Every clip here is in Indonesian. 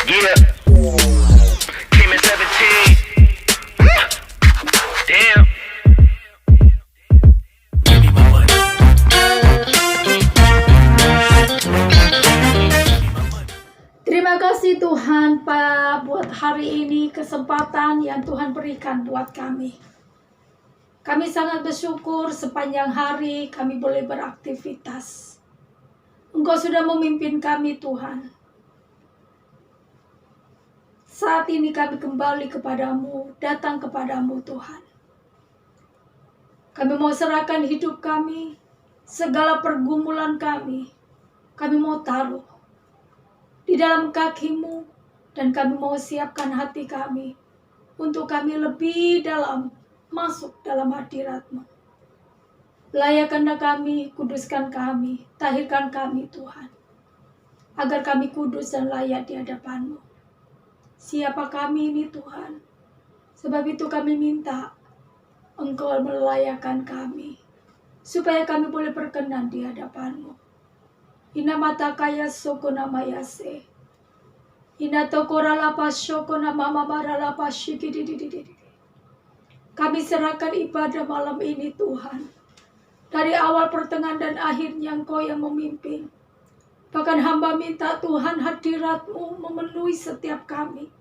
Yeah. Came at 17. Damn. Terima kasih Tuhan Pak buat hari ini kesempatan yang Tuhan berikan buat kami. Kami sangat bersyukur sepanjang hari kami boleh beraktivitas. Engkau sudah memimpin kami Tuhan. Saat ini kami kembali kepadamu, datang kepadamu Tuhan. Kami mau serahkan hidup kami, segala pergumulan kami mau taruh di dalam kaki-Mu, dan kami mau siapkan hati kami untuk kami lebih dalam masuk dalam hadirat-Mu. Layakkanlah kami, kuduskan kami, tahirkan kami Tuhan, agar kami kudus dan layak di hadapan-Mu. Siapa kami ini Tuhan? Sebab itu kami minta Engkau melayakkan kami, supaya kami boleh berkenan di hadapan-Mu. Ina mata kaya soko nama yase. Ina tokora lapa soko nama mamara lapa shikidididididi. Kami serahkan ibadah malam ini Tuhan. Dari awal, pertengahan, dan akhirnya Engkau yang memimpin. Bahkan hamba minta Tuhan hadirat-Mu memenuhi setiap kami.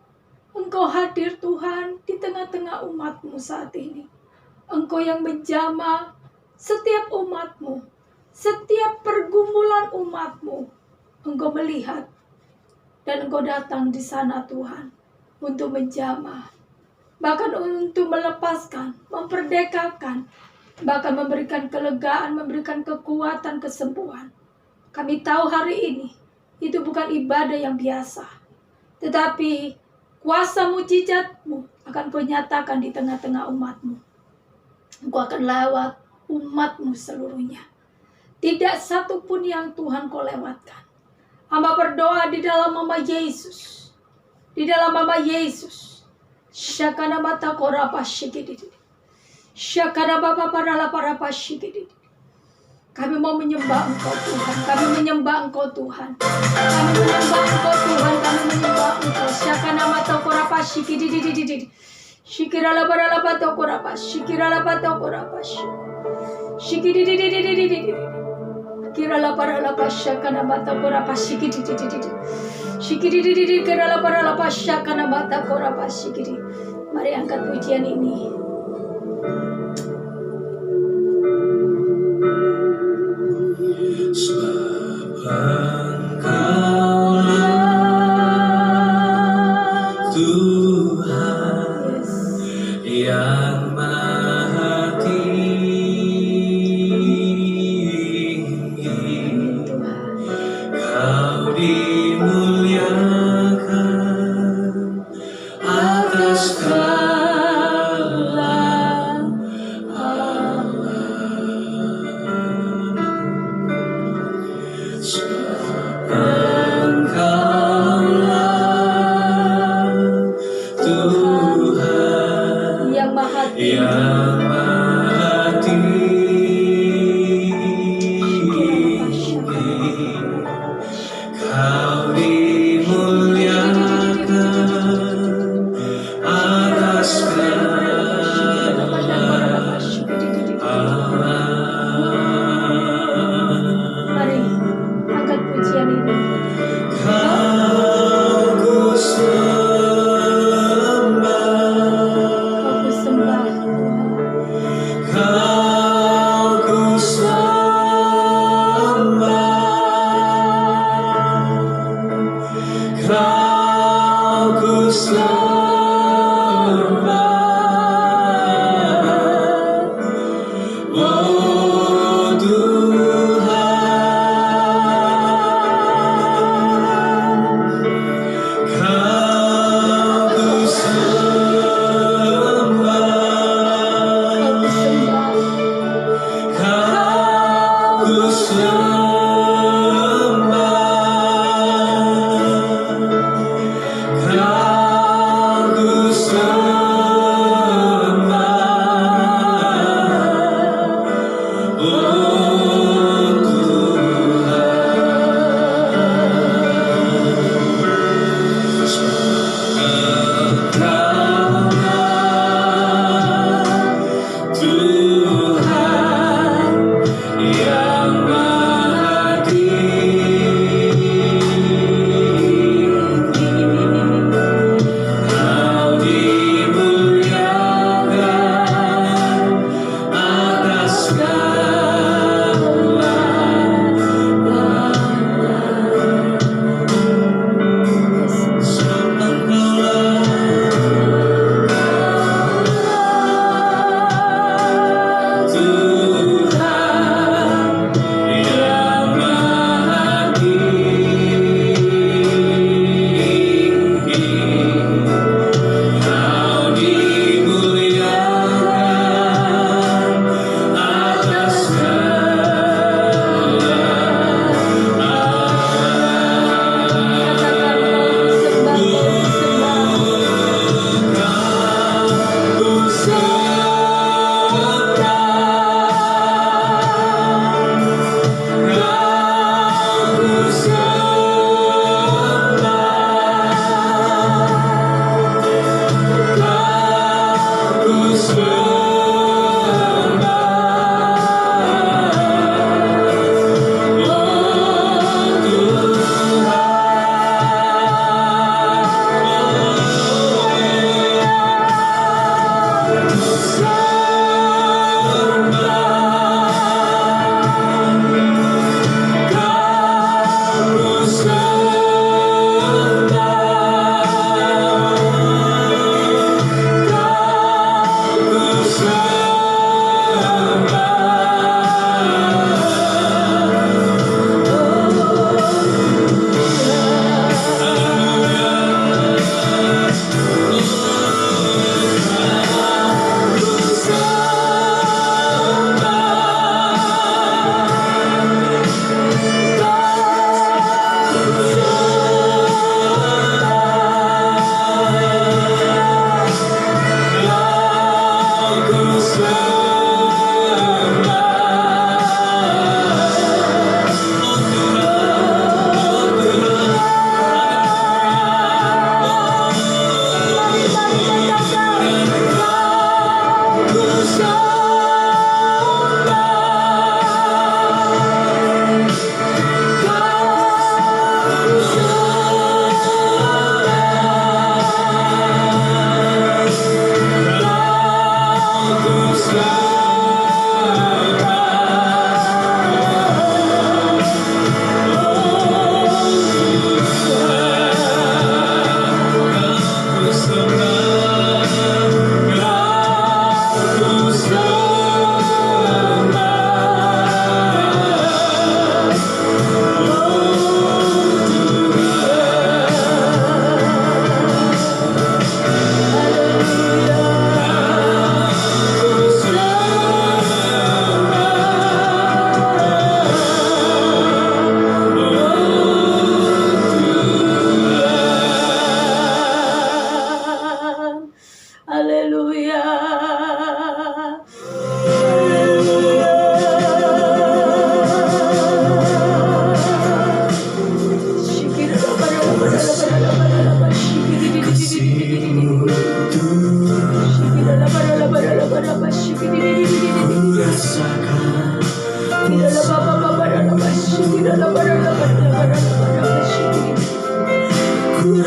Engkau hadir Tuhan di tengah-tengah umat-Mu saat ini. Engkau yang menjamah setiap umat-Mu. Setiap pergumulan umat-Mu, Engkau melihat, dan Engkau datang di sana Tuhan, untuk menjamah, bahkan untuk melepaskan, memperdekakan, bahkan memberikan kelegaan, memberikan kekuatan, kesembuhan. Kami tahu hari ini, itu bukan ibadah yang biasa, tetapi kuasa mujizat-Mu akan Kau nyatakan di tengah-tengah umat-Mu. Engkau akan lewat umat-Mu seluruhnya. Tidak satu pun yang Tuhan Kau lewatkan. Hamba berdoa di dalam nama Yesus. Di dalam nama Yesus. Syakana mata korapa shikididi. Syakana bapa parala parapa shikididi. Kami mau menyembah Engkau Tuhan. Kami menyembah Engkau Tuhan. Kami menyembah Engkau Tuhan. Kami menyembah Engkau. Syakana mata korapa shikididi. Shikirala parala pato korapa. Shikirala pato korapa. Shikididi. Kirala parala pasya kana bata kora pasikidi shikidi kirala parala pasya kana bata kora pasikidi. Mari angkat pujian ini. Sebab Engkaulah Tuhan yang Maha Kau dimuliakan atas segala alam. Sebab Engkaulah Tuhan yang Maha Kau dimuliakan atas segala alam. Mari angkat pujian ini. Kau ku sembah, Kau ku sembah. Kau ku sembah, oh Tuhan. Kau ku sembah, Kau ku sembah. Kau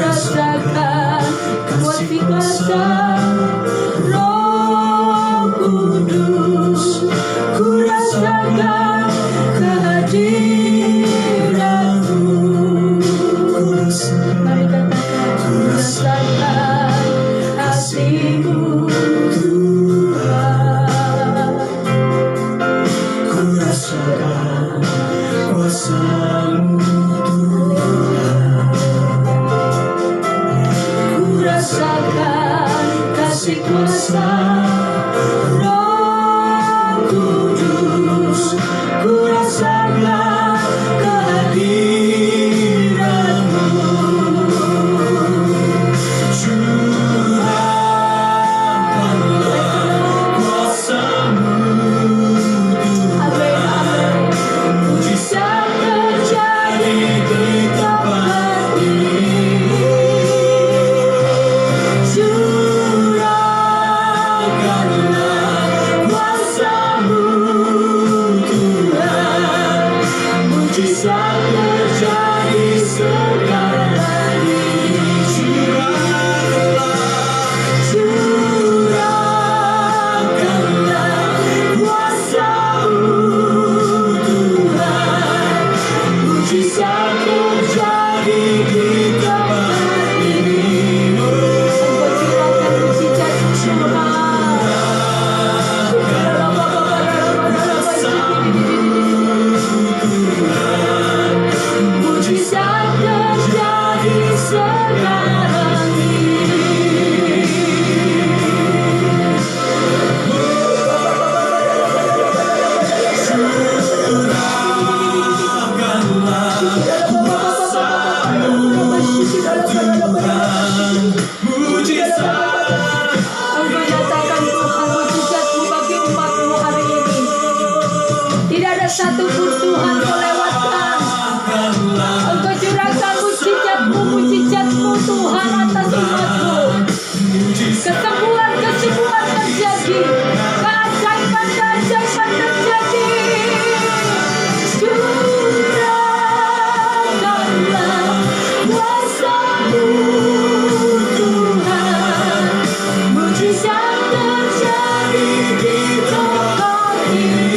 rasakan kasih kuasa Roh Kudus, ku rasakan kehadiran-Mu. Mari katakan, ku rasakan kasih-Mu Tuhan. Ku rasakan kuasa-Mu Tuhan. Ku rasakan kasih kuasa Roh Kudus, ku rasakan kehadiran-Mu. Curahkanlah kuasa-Mu Amin, amin. Mujizat terjadi di tempat ini. Curahkanlah kuasa-Mu Tuhan. Mujizat terjadi sekarang ini. Curahkanlah kuasa-Mu Tuhan. Mujizat terjadi di tempat ini. Engkau curahkan mujizat-Mu Tuhan. Mujizat terjadi sekarang ini. Engkau nyatakan Tuhan mujizat-Mu bagi umat-Mu hari ini. Tidak ada satupun Tuhan Kau lewatkan. Engkau curahkan mujizat-Mu Tuhan atas umat-Mu. Kesembuhan terjadi. Keajaiban terjadi. Curahkanlah kuasa-Mu Tuhan. Mujizat terjadi di tempat ini.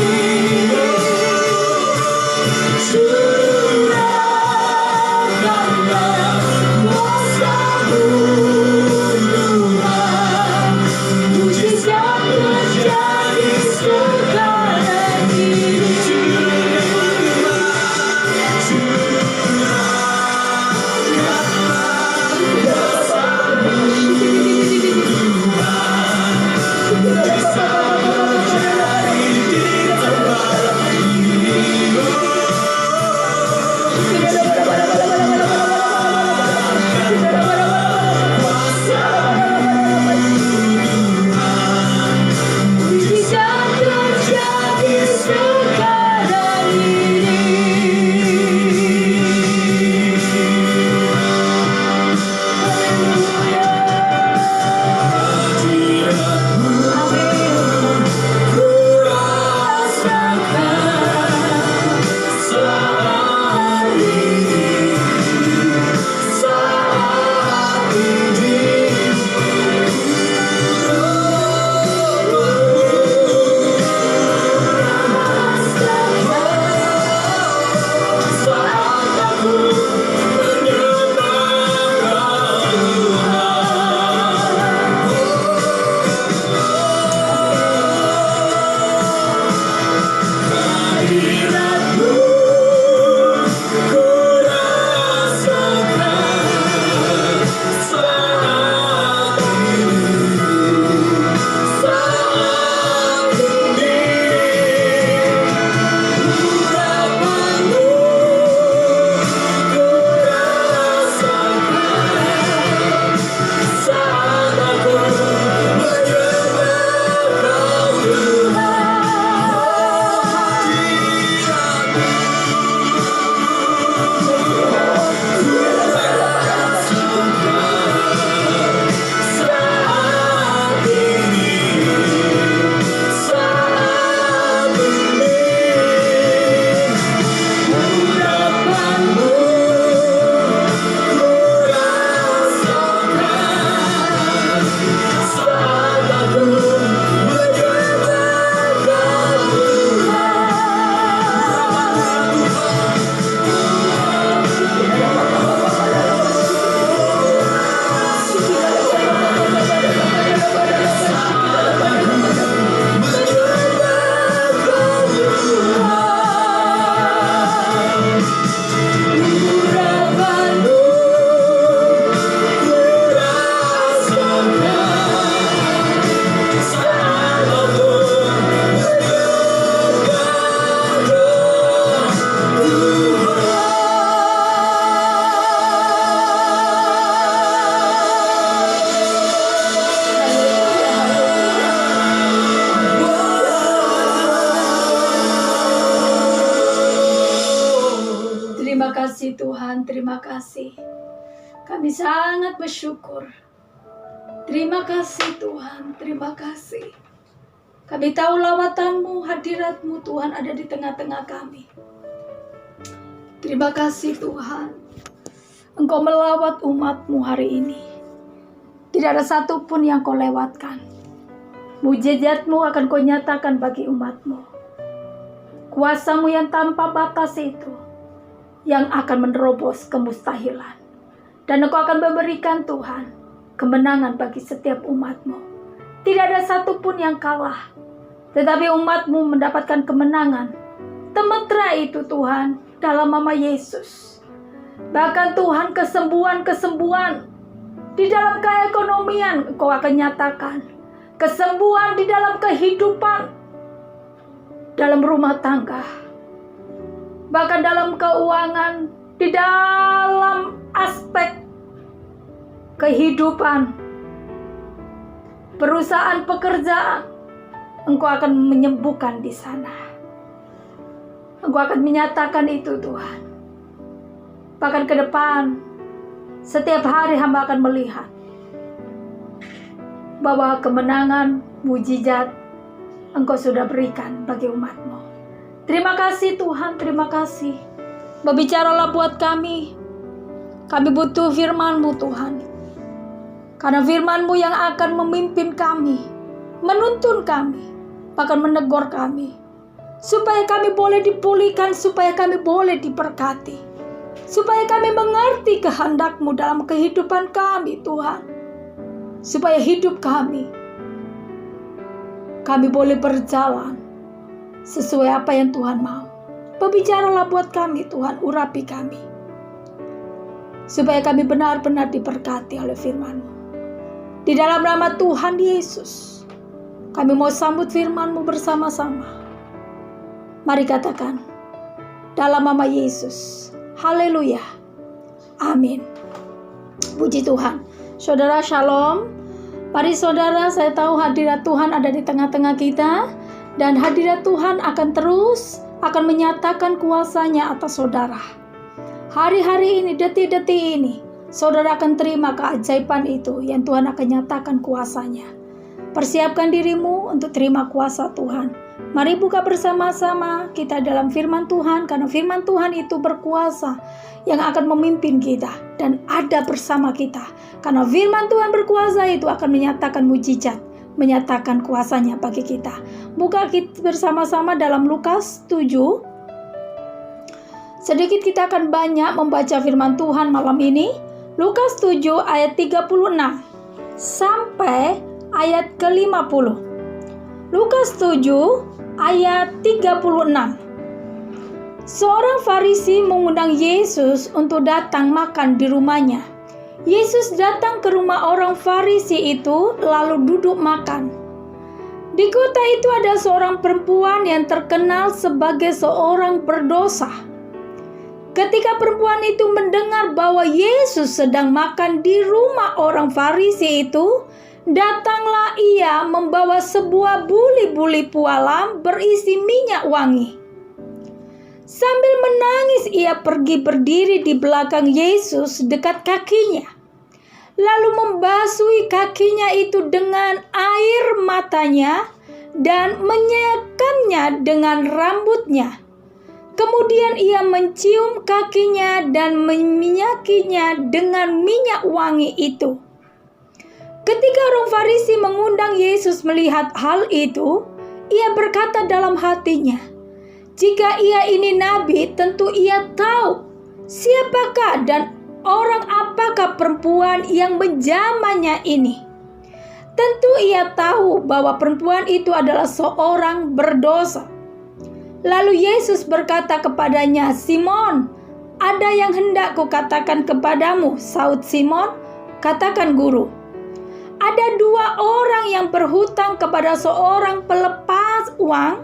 Tuhan, terima kasih. Kami sangat bersyukur. Terima kasih Tuhan, terima kasih. Kami tahu lawatan-Mu, hadirat-Mu Tuhan ada di tengah-tengah kami. Terima kasih Tuhan. Engkau melawat umat-Mu hari ini. Tidak ada satupun yang Kau lewatkan. Mujizat-Mu akan Kau nyatakan bagi umat-Mu. Kuasa-Mu yang tanpa batas itu yang akan menerobos kemustahilan. Dan Engkau akan memberikan Tuhan kemenangan bagi setiap umat-Mu. Tidak ada satupun yang kalah. Tetapi umat-Mu mendapatkan kemenangan. Sementara itu Tuhan, dalam nama Yesus. Bahkan Tuhan kesembuhan di dalam keekonomian Engkau akan nyatakan. Kesembuhan di dalam kehidupan, dalam rumah tangga, bahkan dalam keuangan, di dalam aspek kehidupan, perusahaan, pekerjaan, Engkau akan menyembuhkan di sana. Engkau akan menyatakan itu Tuhan. Bahkan ke depan, setiap hari hamba akan melihat bahwa kemenangan, mujizat Engkau sudah berikan bagi umat-Mu. Terima kasih Tuhan, terima kasih. Berbicaralah buat kami. Kami butuh firman-Mu Tuhan. Karena firman-Mu yang akan memimpin kami, menuntun kami, bahkan menegur kami. Supaya kami boleh dipulihkan, supaya kami boleh diberkati. Supaya kami mengerti kehendak-Mu dalam kehidupan kami Tuhan. Supaya hidup kami boleh berjalan sesuai apa yang Tuhan mau. Berbicaralah buat kami Tuhan, urapi kami. Supaya kami benar-benar diberkati oleh firman-Mu. Di dalam nama Tuhan Yesus, kami mau sambut firman-Mu bersama-sama. Mari katakan, dalam nama Yesus, haleluya, amin. Puji Tuhan. Saudara, shalom. Mari saudara, saya tahu hadirat Tuhan ada di tengah-tengah kita. Dan hadirat Tuhan akan menyatakan kuasa-Nya atas saudara. Hari-hari ini, detik-detik ini, saudara akan terima keajaiban itu yang Tuhan akan nyatakan kuasa-Nya. Persiapkan dirimu untuk terima kuasa Tuhan. Mari buka bersama-sama kita dalam firman Tuhan. Karena firman Tuhan itu berkuasa yang akan memimpin kita dan ada bersama kita. Karena firman Tuhan berkuasa itu akan menyatakan mujizat, menyatakan kuasa-Nya bagi kita. Buka kita bersama-sama dalam Lukas 7. Sedikit kita akan banyak membaca firman Tuhan malam ini. Lukas 7 ayat 36 sampai ayat ke-50. Lukas 7 ayat 36. Seorang Farisi mengundang Yesus untuk datang makan di rumahnya. Yesus datang ke rumah orang Farisi itu lalu duduk makan. Di kota itu ada seorang perempuan yang terkenal sebagai seorang berdosa. Ketika perempuan itu mendengar bahwa Yesus sedang makan di rumah orang Farisi itu, datanglah ia membawa sebuah buli-buli pualam berisi minyak wangi. Sambil menangis ia pergi berdiri di belakang Yesus dekat kakinya. Lalu membasuhi kakinya itu dengan air matanya dan menyekamnya dengan rambutnya. Kemudian ia mencium kakinya dan meminyakinya dengan minyak wangi itu. Ketika orang Farisi mengundang Yesus melihat hal itu, ia berkata dalam hatinya, "Jika ia ini nabi, tentu ia tahu siapakah dan orang apakah perempuan yang menjamahnya ini. Tentu ia tahu bahwa perempuan itu adalah seorang berdosa." Lalu Yesus berkata kepadanya, "Simon, ada yang hendak kukatakan kepadamu." Saud Simon, "Katakan Guru." Ada dua orang yang berhutang kepada seorang pelepas uang.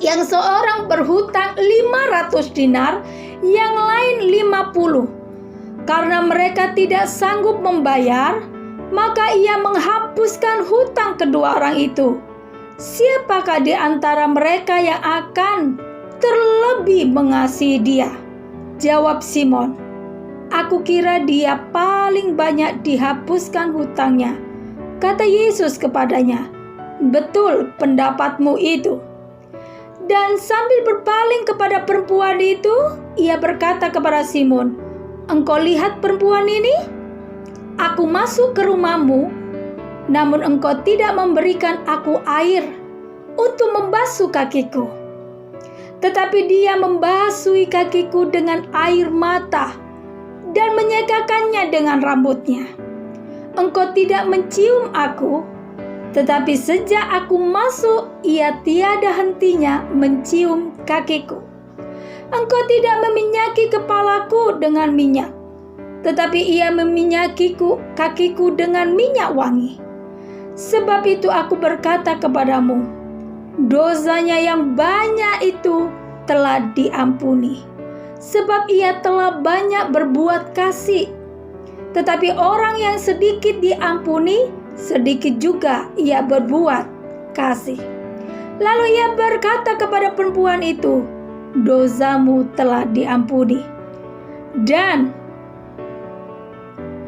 Yang seorang berhutang 500 dinar, yang lain 50. Karena mereka tidak sanggup membayar, maka ia menghapuskan hutang kedua orang itu. Siapakah di antara mereka yang akan terlebih mengasihi dia? Jawab Simon, "Aku kira dia paling banyak dihapuskan hutangnya." Kata Yesus kepadanya, "Betul pendapatmu itu." Dan sambil berpaling kepada perempuan itu, ia berkata kepada Simon, "Engkau lihat perempuan ini? Aku masuk ke rumahmu, namun engkau tidak memberikan aku air untuk membasuh kakiku. Tetapi dia membasuhi kakiku dengan air mata dan menyekakannya dengan rambutnya. Engkau tidak mencium aku, tetapi sejak aku masuk, ia tiada hentinya mencium kakiku. Engkau tidak meminyaki kepalaku dengan minyak, tetapi ia meminyakiku kakiku dengan minyak wangi. Sebab itu aku berkata kepadamu, dosanya yang banyak itu telah diampuni, sebab ia telah banyak berbuat kasih. Tetapi orang yang sedikit diampuni, sedikit juga ia berbuat kasih." Lalu ia berkata kepada perempuan itu, "Dosamu telah diampuni." Dan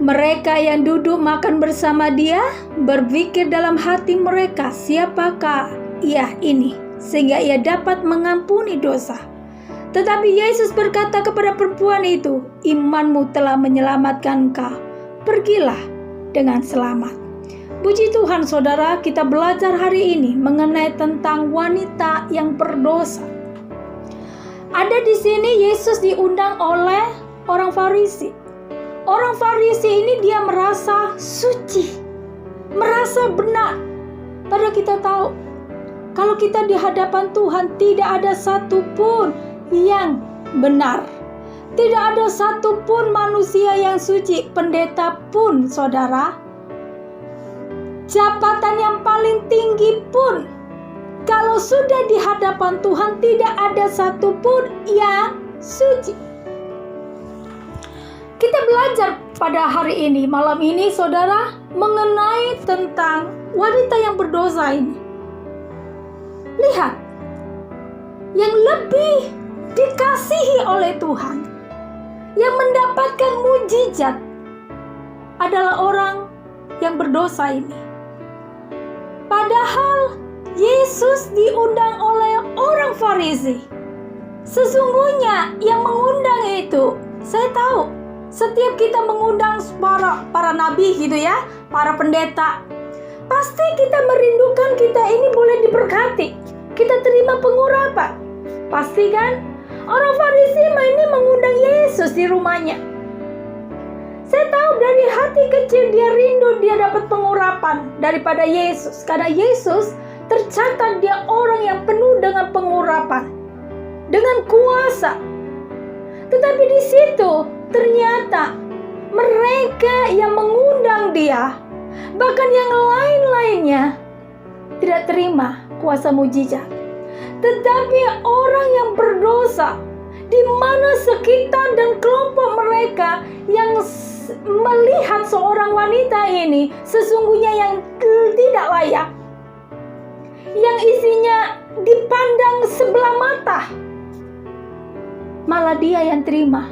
mereka yang duduk makan bersama dia berpikir dalam hati mereka, siapakah ia ini sehingga ia dapat mengampuni dosa. Tetapi Yesus berkata kepada perempuan itu, "Imanmu telah menyelamatkan engkau. Pergilah dengan selamat." Puji Tuhan saudara, kita belajar hari ini mengenai tentang wanita yang berdosa. Ada di sini Yesus diundang oleh orang Farisi. Orang Farisi ini dia merasa suci, merasa benar. Padahal kita tahu, kalau kita di hadapan Tuhan tidak ada satupun yang benar. Tidak ada satupun manusia yang suci, pendeta pun saudara. Jabatan yang paling tinggi pun, kalau sudah di hadapan Tuhan tidak ada satupun yang suci. Kita belajar pada hari ini, malam ini saudara, mengenai tentang wanita yang berdosa ini. Lihat, yang lebih dikasihi oleh Tuhan, yang mendapatkan mujizat adalah orang yang berdosa ini. Padahal Yesus diundang oleh orang Farisi. Sesungguhnya yang mengundang itu, saya tahu, setiap kita mengundang para nabi gitu ya, para pendeta, pasti kita merindukan kita ini boleh diberkati, kita terima pengurapan. Pasti kan? Orang Farisi ini mengundang Yesus di rumahnya. Saya tahu dari hati kecil dia rindu dia dapat pengurapan daripada Yesus. Karena Yesus tercatat dia orang yang penuh dengan pengurapan, dengan kuasa. Tetapi di situ ternyata mereka yang mengundang dia, bahkan yang lain-lainnya, tidak terima kuasa mujizat. Tetapi orang yang berdosa, di mana sekitar dan kelompok mereka yang melihat seorang wanita ini sesungguhnya yang tidak layak, yang isinya dipandang sebelah mata, malah dia yang terima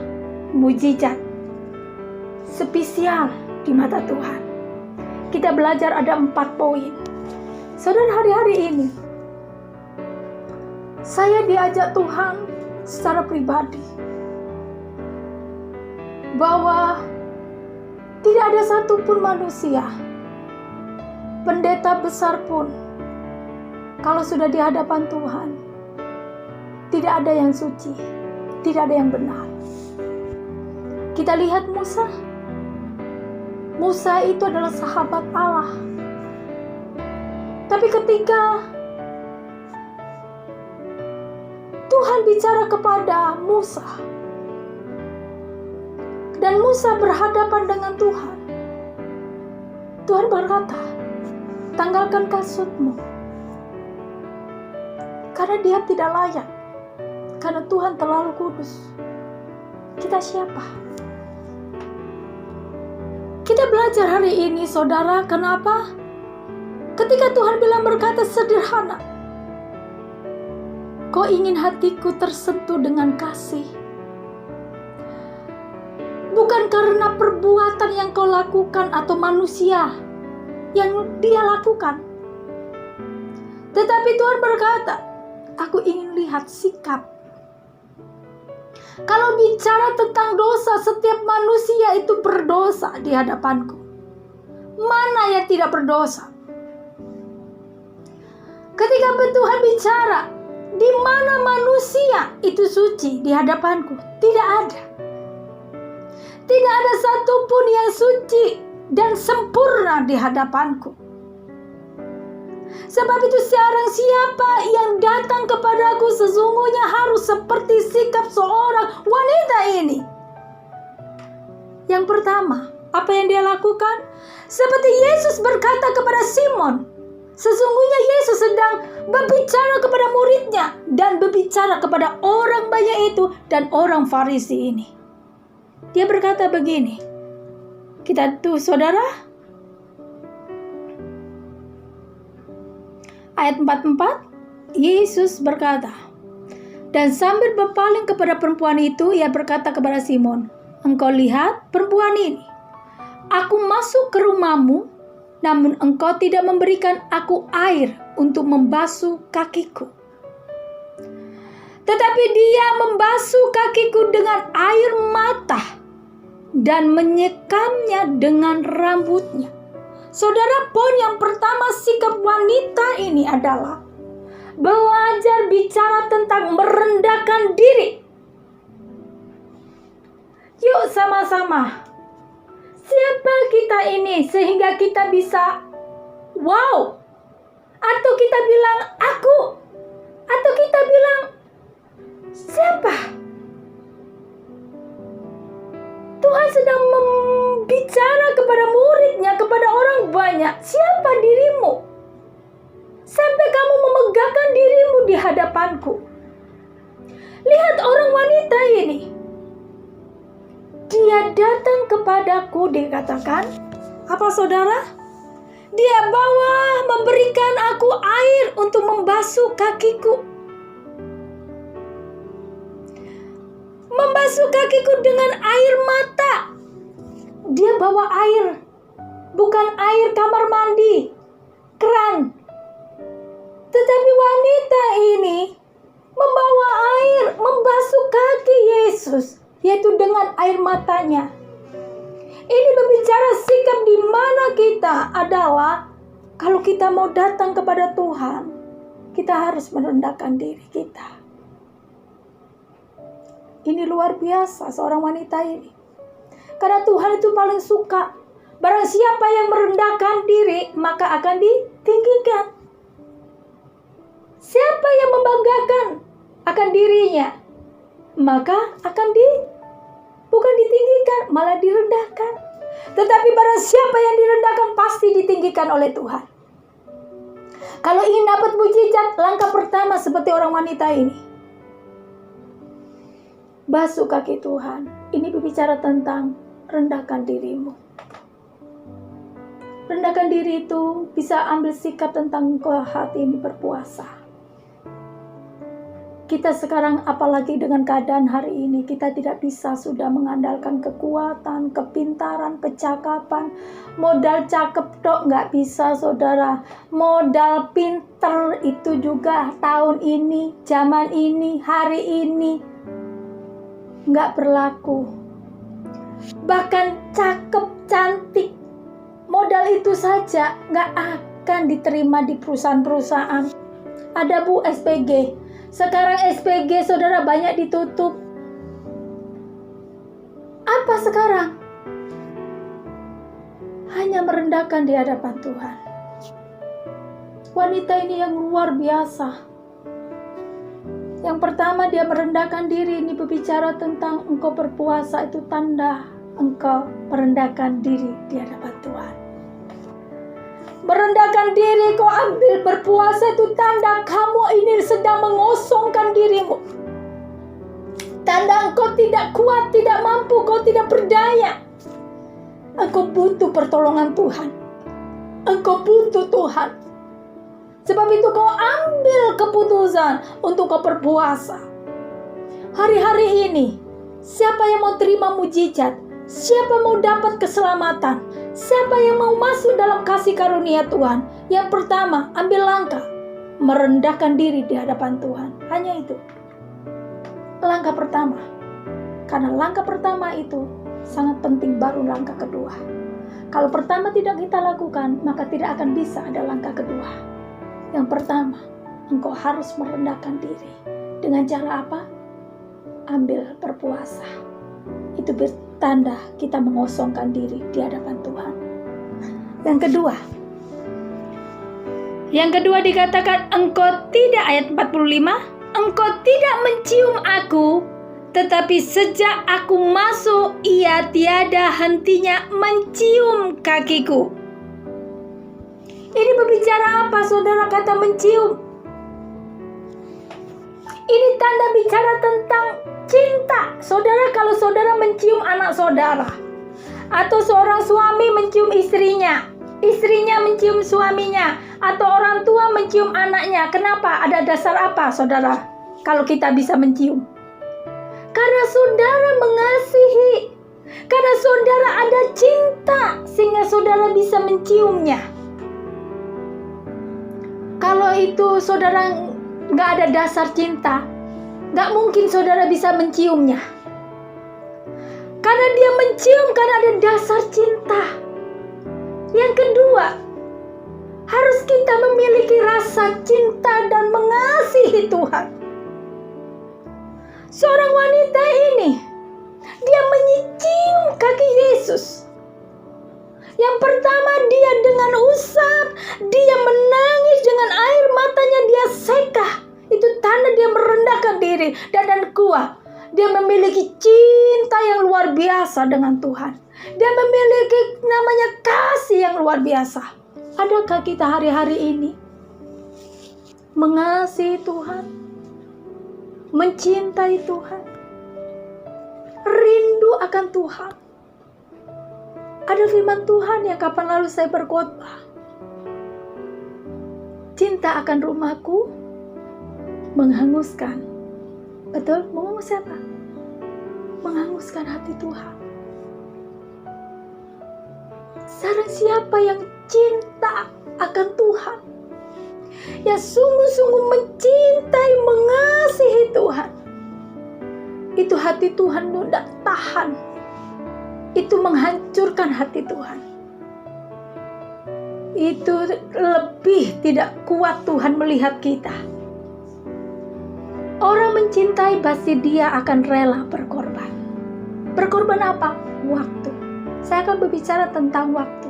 mujizat spesial di mata Tuhan. Kita belajar ada 4 poin. Saudara, hari-hari ini saya diajak Tuhan secara pribadi bahwa tidak ada satupun manusia, pendeta besar pun, kalau sudah di hadapan Tuhan, tidak ada yang suci, tidak ada yang benar. Kita lihat Musa. Musa itu adalah sahabat Allah. Tapi ketika Tuhan bicara kepada Musa, dan Musa berhadapan dengan Tuhan, Tuhan berkata, "Tanggalkan kasutmu, karena dia tidak layak, karena Tuhan terlalu kudus." Kita siapa? Kita belajar hari ini saudara, kenapa? Ketika Tuhan bilang berkata sederhana, "Kau ingin hatiku tersentuh dengan kasih, Bukan karena perbuatan yang kau lakukan atau manusia yang dia lakukan. Tetapi Tuhan berkata, aku ingin lihat sikap. Kalau bicara tentang dosa, setiap manusia itu berdosa di hadapanku. Mana yang tidak berdosa? Ketika Tuhan bicara, di mana manusia itu suci di hadapanku? Tidak ada. Tidak ada satupun yang suci dan sempurna di hadapanku. Sebab itu seorang siapa yang datang kepadaku sesungguhnya harus seperti sikap seorang wanita ini. Yang pertama, apa yang dia lakukan? Seperti Yesus berkata kepada Simon, sesungguhnya Yesus sedang berbicara kepada muridnya dan berbicara kepada orang banyak itu dan orang Farisi ini. Dia berkata begini, kita tuh saudara, ayat 44, Yesus berkata, dan sambil berpaling kepada perempuan itu, ia berkata kepada Simon, engkau lihat perempuan ini, aku masuk ke rumahmu, namun engkau tidak memberikan aku air untuk membasuh kakiku. Tetapi dia membasuh kakiku dengan air mata dan menyekamnya dengan rambutnya. Saudara, poin yang pertama sikap wanita ini adalah belajar bicara tentang merendahkan diri. Yuk sama-sama. Siapa kita ini sehingga kita bisa wow? Atau kita bilang aku? Atau kita bilang siapa? Tuhan sedang membicara kepada muridnya, kepada orang banyak. Siapa dirimu? Sampai kamu memegahkan dirimu di hadapanku. Lihat orang wanita ini. Dia datang kepadaku, dikatakan. Apa saudara? Dia bawa memberikan aku air untuk membasuh kakiku. Membasuh kakiku dengan air mata. Dia bawa air, bukan air kamar mandi, keran. Tetapi wanita ini membawa air, membasuh kaki Yesus, yaitu dengan air matanya. Ini berbicara sikap di mana kita adalah, kalau kita mau datang kepada Tuhan, kita harus merendahkan diri kita. Ini luar biasa seorang wanita ini. Karena Tuhan itu paling suka. Barang siapa yang merendahkan diri, maka akan ditinggikan. Siapa yang membanggakan akan dirinya, maka akan bukan ditinggikan, malah direndahkan. Tetapi barang siapa yang direndahkan, pasti ditinggikan oleh Tuhan. Kalau ingin dapat mujizat, langkah pertama seperti orang wanita ini. Basuh kaki Tuhan. Ini berbicara tentang rendahkan dirimu. Rendahkan diri itu bisa ambil sikap tentang hati ini berpuasa. Kita sekarang apalagi dengan keadaan hari ini, kita tidak bisa sudah mengandalkan kekuatan, kepintaran, kecakapan. Modal cakep tok nggak bisa saudara. Modal pinter itu juga tahun ini, zaman ini, hari ini nggak berlaku. Bahkan cakep, cantik, modal itu saja nggak akan diterima di perusahaan-perusahaan. Ada Bu SPG. Sekarang SPG saudara banyak ditutup. Apa sekarang? Hanya merendahkan di hadapan Tuhan. Wanita ini yang luar biasa. Yang pertama, dia merendahkan diri. Ini berbicara tentang engkau berpuasa, itu tanda engkau merendahkan diri di hadapan Tuhan. Merendahkan diri, kau ambil berpuasa, itu tanda kamu ini sedang mengosongkan dirimu. Tanda engkau tidak kuat, tidak mampu, kau tidak berdaya. Engkau butuh pertolongan Tuhan. Engkau butuh Tuhan. Sebab itu kau ambil keputusan untuk kau berpuasa. Hari-hari ini, siapa yang mau terima mujizat? Siapa mau dapat keselamatan? Siapa yang mau masuk dalam kasih karunia Tuhan? Yang pertama, ambil langkah merendahkan diri di hadapan Tuhan. Hanya itu. Langkah pertama. Karena langkah pertama itu sangat penting, baru langkah kedua. Kalau pertama tidak kita lakukan, maka tidak akan bisa ada langkah kedua. Yang pertama, engkau harus merendahkan diri. Dengan cara apa? Ambil berpuasa. Itu bertanda kita mengosongkan diri di hadapan Tuhan. Yang kedua dikatakan, engkau tidak, ayat 45, engkau tidak mencium aku, tetapi sejak aku masuk, ia tiada hentinya mencium kakiku. Ini berbicara apa, saudara, kata mencium? Ini tanda bicara tentang cinta. Saudara, kalau saudara mencium anak saudara, atau seorang suami mencium istrinya, istrinya mencium suaminya, atau orang tua mencium anaknya. Kenapa? Ada dasar apa, saudara? Kalau kita bisa mencium, karena saudara mengasihi, karena saudara ada cinta, sehingga saudara bisa menciumnya. Kalau itu saudara nggak ada dasar cinta, nggak mungkin saudara bisa menciumnya. Karena dia mencium karena ada dasar cinta. Yang kedua, harus kita memiliki rasa cinta dan mengasihi Tuhan. Seorang wanita ini, dia mencium kaki Yesus. Yang pertama, dia dengan usap, dia menangis dengan air matanya, dia seka. Itu tanda dia merendahkan diri. Dan kedua, dia memiliki cinta yang luar biasa dengan Tuhan. Dia memiliki namanya kasih yang luar biasa. Adakah kita hari-hari ini mengasihi Tuhan, mencintai Tuhan, rindu akan Tuhan? Ada firman Tuhan yang kapan lalu saya berkhotbah. Cinta akan rumahku menghanguskan. Betul? Menghanguskan siapa? Menghanguskan hati Tuhan. Sekarang siapa yang cinta akan Tuhan, yang sungguh-sungguh mencintai, mengasihi Tuhan, itu hati Tuhan tidak tahan. Itu menghancurkan hati Tuhan. Itu lebih tidak kuat Tuhan melihat kita. Orang mencintai pasti dia akan rela berkorban. Berkorban apa? Waktu. Saya akan berbicara tentang waktu.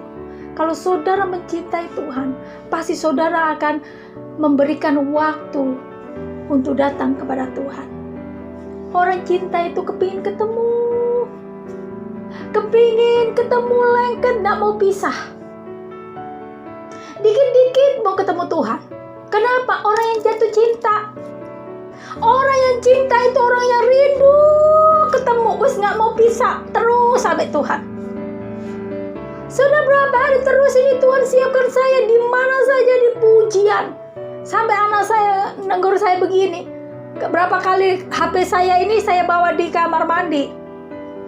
Kalau saudara mencintai Tuhan, pasti saudara akan memberikan waktu untuk datang kepada Tuhan. Orang cinta itu kepingin ketemu lengket, gak mau pisah. Dikit-dikit mau ketemu Tuhan. Kenapa? Orang yang jatuh cinta, orang yang cinta itu orang yang rindu ketemu, wes gak mau pisah terus sampai Tuhan. Sudah berapa hari terus ini Tuhan siapkan saya di mana saja, di pujian. Sampai anak saya negur saya begini, berapa kali HP saya ini saya bawa di kamar mandi.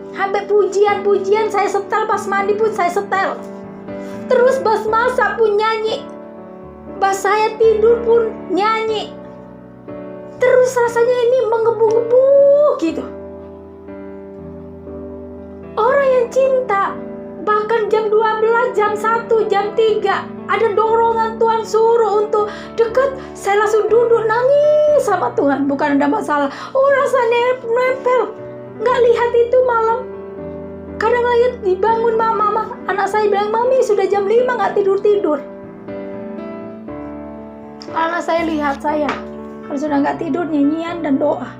Sampai pujian saya setel, pas mandi pun saya setel. Terus pas masak pun nyanyi, pas saya tidur pun nyanyi. Terus rasanya ini menggebu-gebu gitu. Orang yang cinta, bahkan jam 12, jam 1, jam 3 ada dorongan Tuhan suruh untuk dekat, saya langsung duduk nangis sama Tuhan. Bukan ada masalah, rasanya nempel. Nggak lihat itu malam. Kadang lihat dibangun mama, anak saya bilang, mami sudah jam 5 nggak tidur-tidur. Anak saya lihat saya, kalau sudah nggak tidur nyanyian dan doa.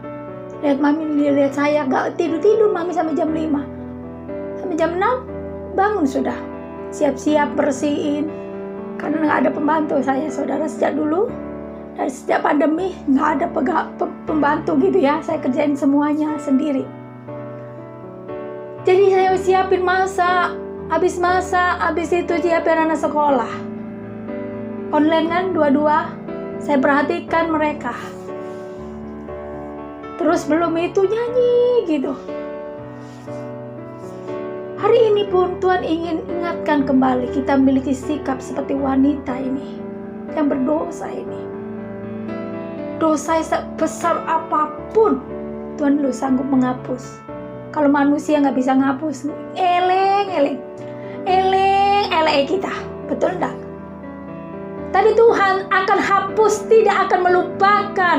Lihat mami, lihat saya nggak tidur-tidur mami sampai jam 5. Sampai jam 6 bangun sudah. Siap-siap bersihin. Karena nggak ada pembantu saya, saudara, sejak dulu. Dari sejak pandemi nggak ada pembantu gitu ya. Saya kerjain semuanya sendiri. Jadi saya siapin masak, habis itu siapin anak sekolah. Online kan dua-dua, saya perhatikan mereka. Terus belum itu nyanyi gitu. Hari ini pun Tuhan ingin ingatkan kembali kita memiliki sikap seperti wanita ini yang berdosa ini. Dosa sebesar apapun Tuhan lu sanggup menghapus. Kalau manusia nggak bisa ngapus, eleng kita, betul enggak? Tapi Tuhan akan hapus, tidak akan melupakan.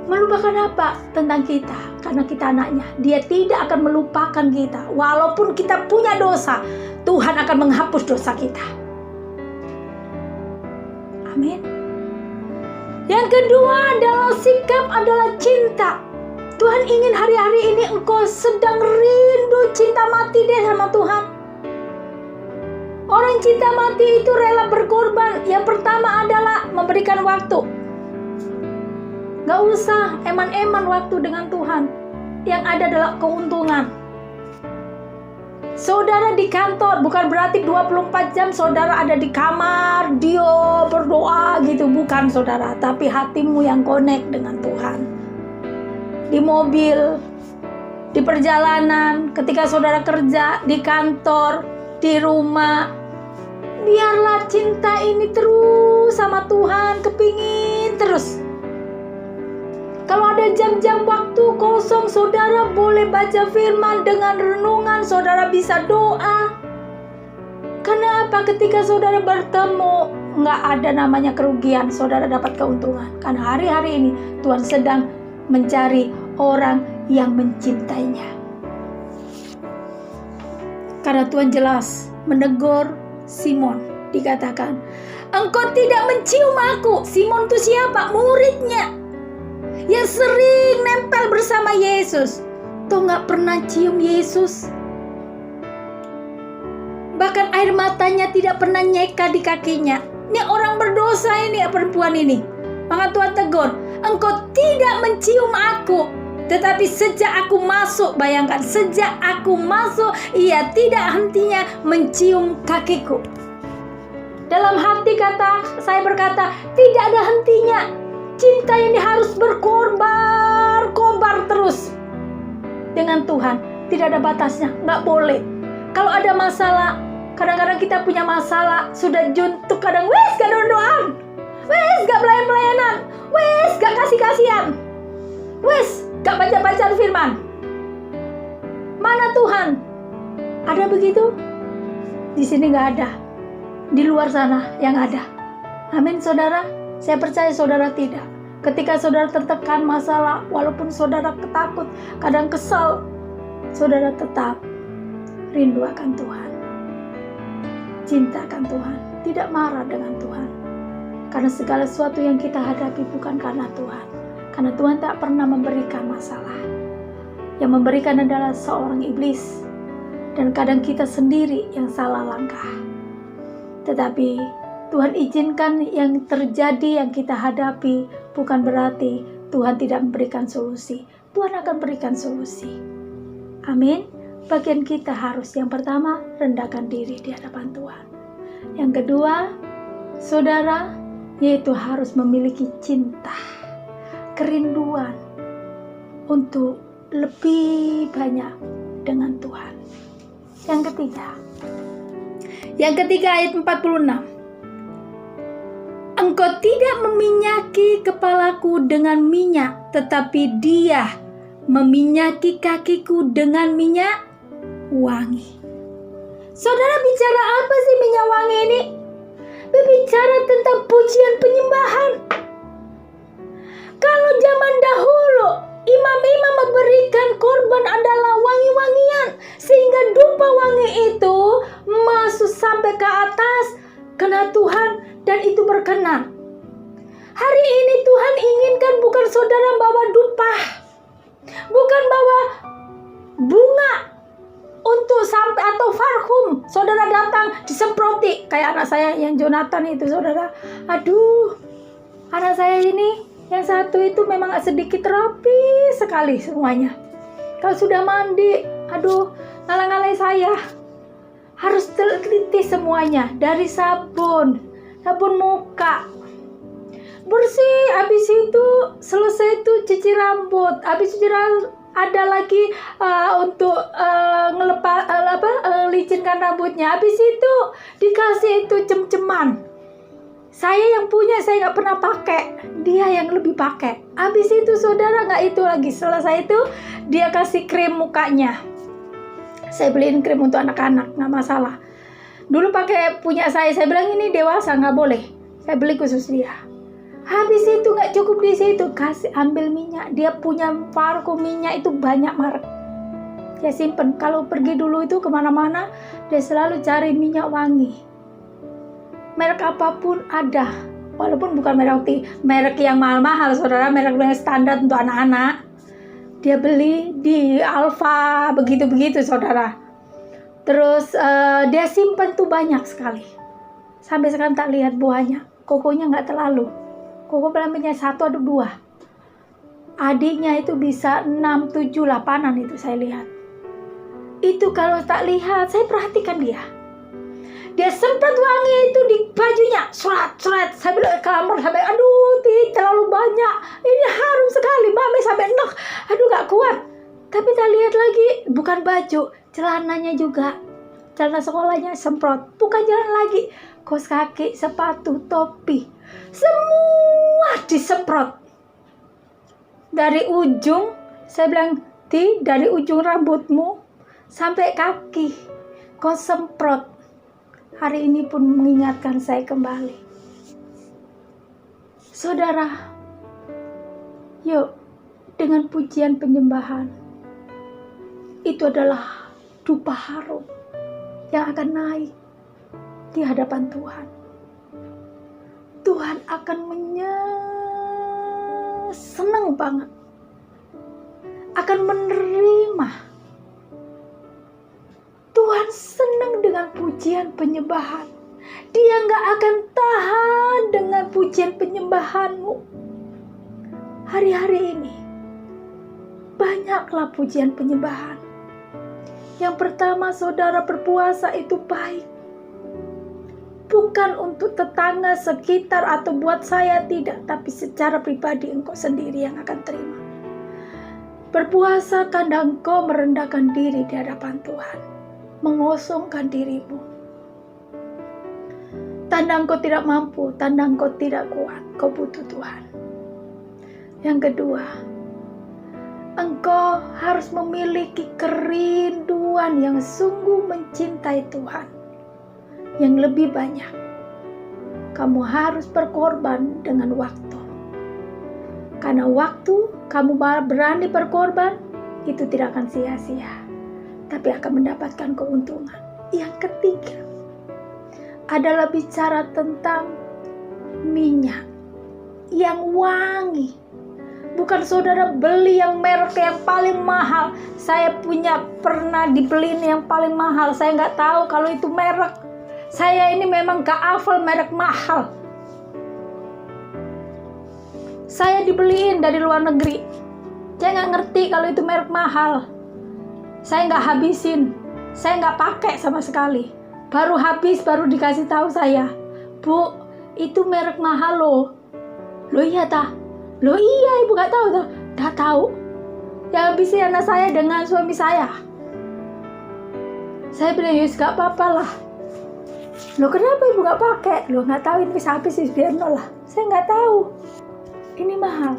Melupakan apa? Tentang kita, karena kita anaknya. Dia tidak akan melupakan kita. Walaupun kita punya dosa, Tuhan akan menghapus dosa kita. Amin. Yang kedua adalah sikap, adalah cinta. Tuhan ingin hari-hari ini engkau sedang rindu cinta mati deh sama Tuhan. Orang cinta mati itu rela berkorban. Yang pertama adalah memberikan waktu. Gak usah eman-eman waktu dengan Tuhan. Yang ada adalah keuntungan. Saudara di kantor, bukan berarti 24 jam saudara ada di kamar, dia berdoa gitu. Bukan saudara, tapi hatimu yang connect dengan Tuhan. Di mobil, di perjalanan, ketika saudara kerja, di kantor, di rumah, biarlah cinta ini terus sama Tuhan, kepingin terus. Kalau ada jam-jam waktu kosong, saudara boleh baca firman dengan renungan, saudara bisa doa. Karena apa? Ketika saudara bertemu, nggak ada namanya kerugian, saudara dapat keuntungan. Karena hari-hari ini Tuhan sedang mencari orang yang mencintainya. Karena Tuhan jelas menegur Simon, dikatakan, engkau tidak mencium aku. Simon itu siapa? Muridnya yang sering nempel bersama Yesus. Tuh nggak pernah cium Yesus. Bahkan air matanya tidak pernah nyeka di kakinya. Ini orang berdosa ini, perempuan ini. Maka Tuhan tegur, engkau tidak mencium aku. Tetapi sejak aku masuk, bayangkan, sejak aku masuk, ia tidak hentinya mencium kakiku. Dalam hati saya berkata, tidak ada hentinya. Cinta ini harus berkobar terus dengan Tuhan. Tidak ada batasnya, nggak boleh. Kalau ada masalah, kadang-kadang kita punya masalah, sudah juntuk, kadang gak doa-doaan, gak pelayan-pelayanan, gak kasih-kasihan, gak baca-baca firman. Mana Tuhan? Ada begitu? Di sini gak ada. Di luar sana yang ada. Amin saudara. Saya percaya saudara tidak. Ketika saudara tertekan masalah, walaupun saudara ketakut, kadang kesal, saudara tetap rindu akan Tuhan. Cinta akan Tuhan. Tidak marah dengan Tuhan. Karena segala sesuatu yang kita hadapi bukan karena Tuhan. Karena Tuhan tak pernah memberikan masalah. Yang memberikan adalah seorang iblis. Dan kadang kita sendiri yang salah langkah. Tetapi Tuhan izinkan yang terjadi, yang kita hadapi, bukan berarti Tuhan tidak memberikan solusi. Tuhan akan berikan solusi. Amin. Bagian kita harus yang pertama, rendahkan diri di hadapan Tuhan. Yang kedua, saudara, yaitu harus memiliki cinta, kerinduan untuk lebih banyak dengan Tuhan. Yang ketiga ayat 46. Engkau tidak meminyaki kepalaku dengan minyak, tetapi Dia meminyaki kakiku dengan minyak wangi. Saudara, bicara apa sih minyak wangi ini? Berbicara tentang pujian penyembahan. Kalau zaman dahulu imam-imam memberikan korban adalah wangi-wangian, sehingga dupa wangi itu masuk sampai ke atas kena Tuhan, dan itu berkenan. Hari ini Tuhan inginkan bukan saudara bawa dupa, bukan bawa bunga untuk sampai atau parfum. Saudara datang disemproti kayak anak saya yang Jonathan itu, saudara. Aduh, anak saya ini yang satu itu memang sedikit rapi sekali semuanya. Kalau sudah mandi, aduh, ngalang-ngalai saya. Harus teliti semuanya, dari sabun muka, bersih. Habis itu selesai itu cuci rambut. Habis cuci ada lagi untuk licinkan rambutnya. Habis itu dikasih itu cem-ceman. Saya yang punya, saya nggak pernah pakai, dia yang lebih pakai. Habis itu saudara, nggak itu lagi, selesai itu dia kasih krim mukanya. Saya beliin krim untuk anak-anak, nggak masalah. Dulu pakai punya saya bilang ini dewasa, nggak boleh. Saya beli khusus dia. Habis itu nggak cukup di situ, kasih ambil minyak. Dia punya parfum minyak itu banyak merek. Dia simpen. Kalau pergi dulu itu kemana-mana, dia selalu cari minyak wangi. Merek apapun ada, walaupun bukan merek yang mahal-mahal, saudara, merek yang standar untuk anak-anak. Dia beli di Alfa, begitu-begitu, saudara. Terus dia simpen tuh banyak sekali. Sampai sekarang tak lihat buahnya. Kokonya nggak terlalu. Koko belanja 1 atau 2. Adiknya itu bisa 6, 7, 8-an itu saya lihat. Itu kalau tak lihat, saya perhatikan dia. Dia semprot wangi itu di bajunya, surat. Saya bilang ke kamar, sampai aduh, terlalu banyak. Ini harum sekali, mami sampai enak. Aduh, gak kuat. Tapi tak lihat lagi, bukan baju, celananya juga. Celana sekolahnya semprot, bukan jalan lagi. Kaos kaki, sepatu, topi, semua disemprot. Dari ujung, saya bilang, dari ujung rambutmu sampai kaki, kau semprot. Hari ini pun mengingatkan saya kembali. Saudara, yuk dengan pujian penyembahan. Itu adalah dupa harum yang akan naik di hadapan Tuhan. Tuhan akan senang banget. Akan menerima. Tuhan senang dengan pujian penyembahan. Dia gak akan tahan dengan pujian penyembahanmu. Hari-hari ini banyaklah pujian penyembahan. Yang pertama, saudara, berpuasa itu baik. Bukan untuk tetangga sekitar atau buat saya, tidak. Tapi secara pribadi engkau sendiri yang akan terima. Berpuasa tanda engkau merendahkan diri di hadapan Tuhan. Mengosongkan dirimu. Tanda engkau tidak mampu, tanda engkau tidak kuat, kau butuh Tuhan. Yang kedua, engkau harus memiliki kerinduan yang sungguh mencintai Tuhan. Yang lebih banyak, kamu harus berkorban dengan waktu. Karena waktu kamu berani berkorban, itu tidak akan sia-sia, tapi akan mendapatkan keuntungan. Yang ketiga adalah bicara tentang minyak yang wangi. Bukan saudara beli yang merek yang paling mahal. Saya pernah dibeliin yang paling mahal. Saya nggak tahu kalau itu merek. Saya ini memang gak hafal merek mahal. Saya dibeliin dari luar negeri. Saya nggak ngerti kalau itu merek mahal. Saya nggak habisin, saya nggak pakai sama sekali. Baru habis, baru dikasih tahu saya, Bu, itu merek mahal loh. Loh iya ta? Loh iya, ibu nggak tahu ta? Dah tahu. Yang habisin anak saya dengan suami saya. Saya bilang, yus nggak apa-apa lah. Loh kenapa ibu nggak pakai? Loh nggak tahu, ini bisa habis biar nol lah. Saya nggak tahu. Ini mahal.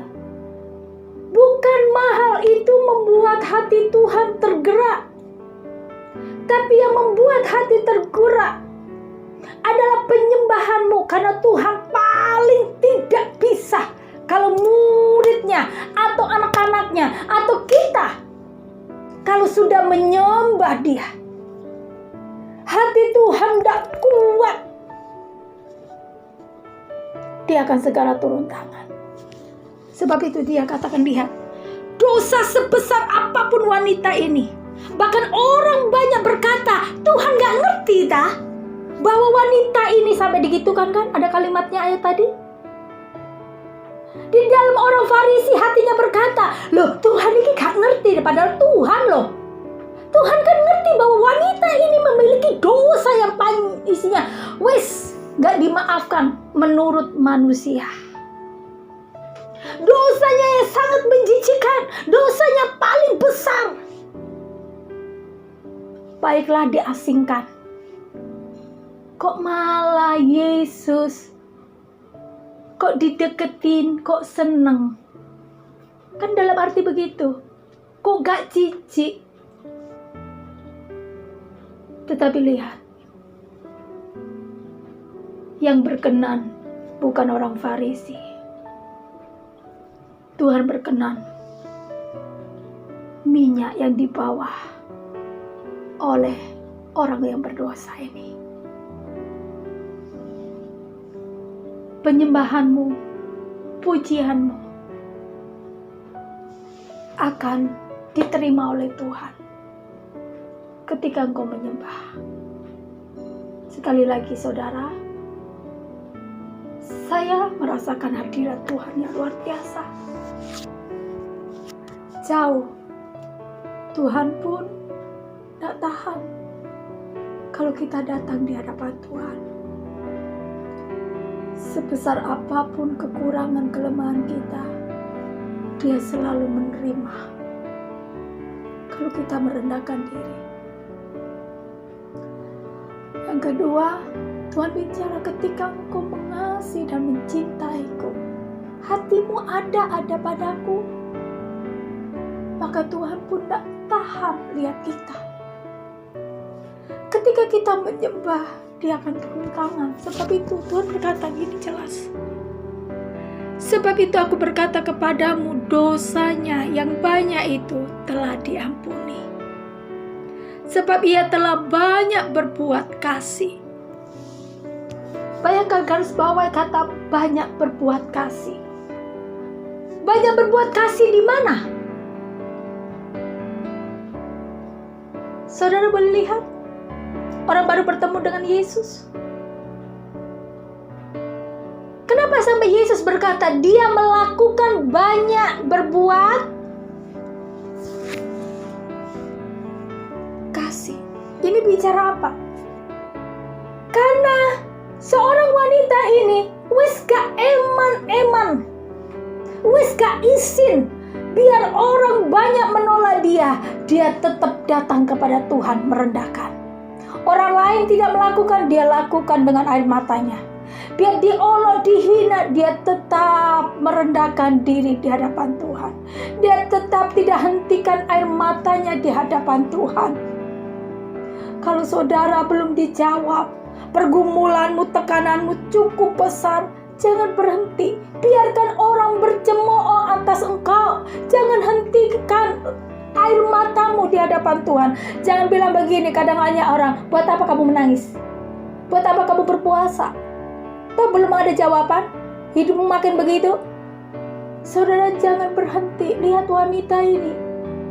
Bukan mahal itu membuat hati Tuhan tergerak. Tapi yang membuat hati tergerak adalah penyembahanmu. Karena Tuhan paling tidak bisa kalau muridnya atau anak-anaknya atau kita, kalau sudah menyembah dia, hati Tuhan tidak kuat, dia akan segera turun tangan. Sebab itu dia katakan, lihat, dosa sebesar apapun wanita ini. Bahkan orang banyak berkata, Tuhan gak ngerti dah bahwa wanita ini sampai digitukan kan? Ada kalimatnya ayat tadi. Di dalam orang Farisi hatinya berkata, loh Tuhan ini gak ngerti, padahal Tuhan loh. Tuhan kan ngerti bahwa wanita ini memiliki dosa yang paling isinya gak dimaafkan menurut manusia. dosanya yang sangat menjijikan, dosanya paling besar. Baiklah diasingkan. Kok malah Yesus? Kok dideketin? Kok seneng? Kan dalam arti begitu. Kok gak jijik? Tetapi lihat, yang berkenan bukan orang Farisi. Tuhan berkenan minyak yang dibawa oleh orang yang berdosa ini. Penyembahanmu, pujianmu akan diterima oleh Tuhan ketika engkau menyembah. Sekali lagi saudara, saya merasakan hadirat Tuhan yang luar biasa. Jauh, Tuhan pun tak tahan kalau kita datang di hadapan Tuhan. Sebesar apapun kekurangan kelemahan kita, Dia selalu menerima kalau kita merendahkan diri. Yang kedua, Tuhan bicara ketika engkau mengasihi dan mencintaiku, hatimu ada padaku, maka Tuhan pun tak tahan lihat kita. Ketika kita menyembah, Dia akan turun tangan. Sebab itu Tuhan berkata gini jelas, sebab itu aku berkata kepadamu, dosanya yang banyak itu telah diampuni, sebab ia telah banyak berbuat kasih. Bayangkan garis bawah kata banyak berbuat kasih. Banyak berbuat kasih di mana? Saudara boleh lihat, orang baru bertemu dengan Yesus. Kenapa sampai Yesus berkata Dia melakukan banyak berbuat kasih? Ini bicara apa? Karena seorang wanita ini wis gak eman, wis gak izin biar orang banyak menolak dia tetap datang kepada Tuhan merendahkan. Orang lain tidak melakukan, dia lakukan dengan air matanya. Biar diolok, dihina, dia tetap merendahkan diri di hadapan Tuhan. Dia tetap tidak hentikan air matanya di hadapan Tuhan. Kalau saudara belum dijawab, pergumulanmu, tekananmu cukup besar, jangan berhenti. Biarkan orang bercemooh atas engkau. Jangan hentikan air matamu di hadapan Tuhan. Jangan bilang begini, kadang hanya orang, buat apa kamu menangis? Buat apa kamu berpuasa? Toh belum ada jawaban, hidupmu makin begitu. Saudara jangan berhenti. Lihat wanita ini,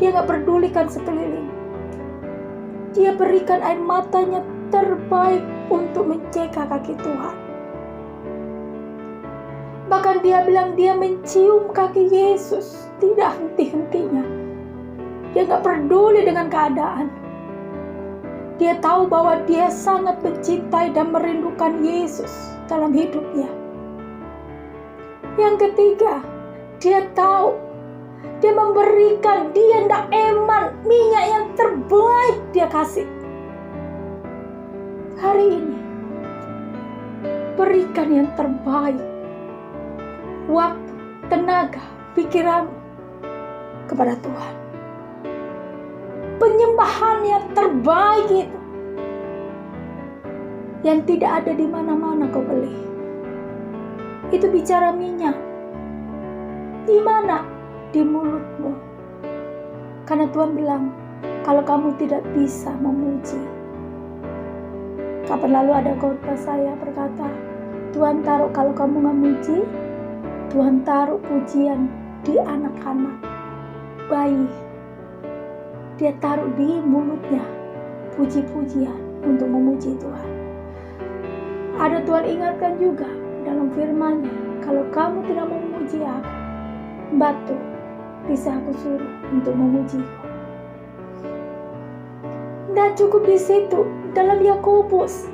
dia gak pedulikan sekeliling. Dia berikan air matanya terbaik untuk menjaga kaki Tuhan. Bahkan dia bilang dia mencium kaki Yesus, tidak henti-hentinya. Dia gak peduli dengan keadaan. Dia tahu bahwa dia sangat mencintai dan merindukan Yesus dalam hidupnya. Yang ketiga, dia tahu dia memberikan, dia tidak eman, minyak yang terbaik dia kasih. Hari ini berikan yang terbaik, waktu, tenaga, pikiran kepada Tuhan. Penyembahan yang terbaik itu yang tidak ada di mana-mana kau beli. Itu bicara minyak. Di mana? Di mulutmu. Karena Tuhan bilang, kalau kamu tidak bisa memuji. Kapan lalu ada khotbah saya berkata, Tuhan taruh kalau kamu nggak muji, Tuhan taruh pujian di anak-anak, bayi. Dia taruh di mulutnya puji-pujian untuk memuji Tuhan. Ada Tuhan ingatkan juga dalam firman-Nya, kalau kamu tidak memuji aku, batu bisa aku suruh untuk memujiku. Tidak cukup di situ. Dalam Yakobus,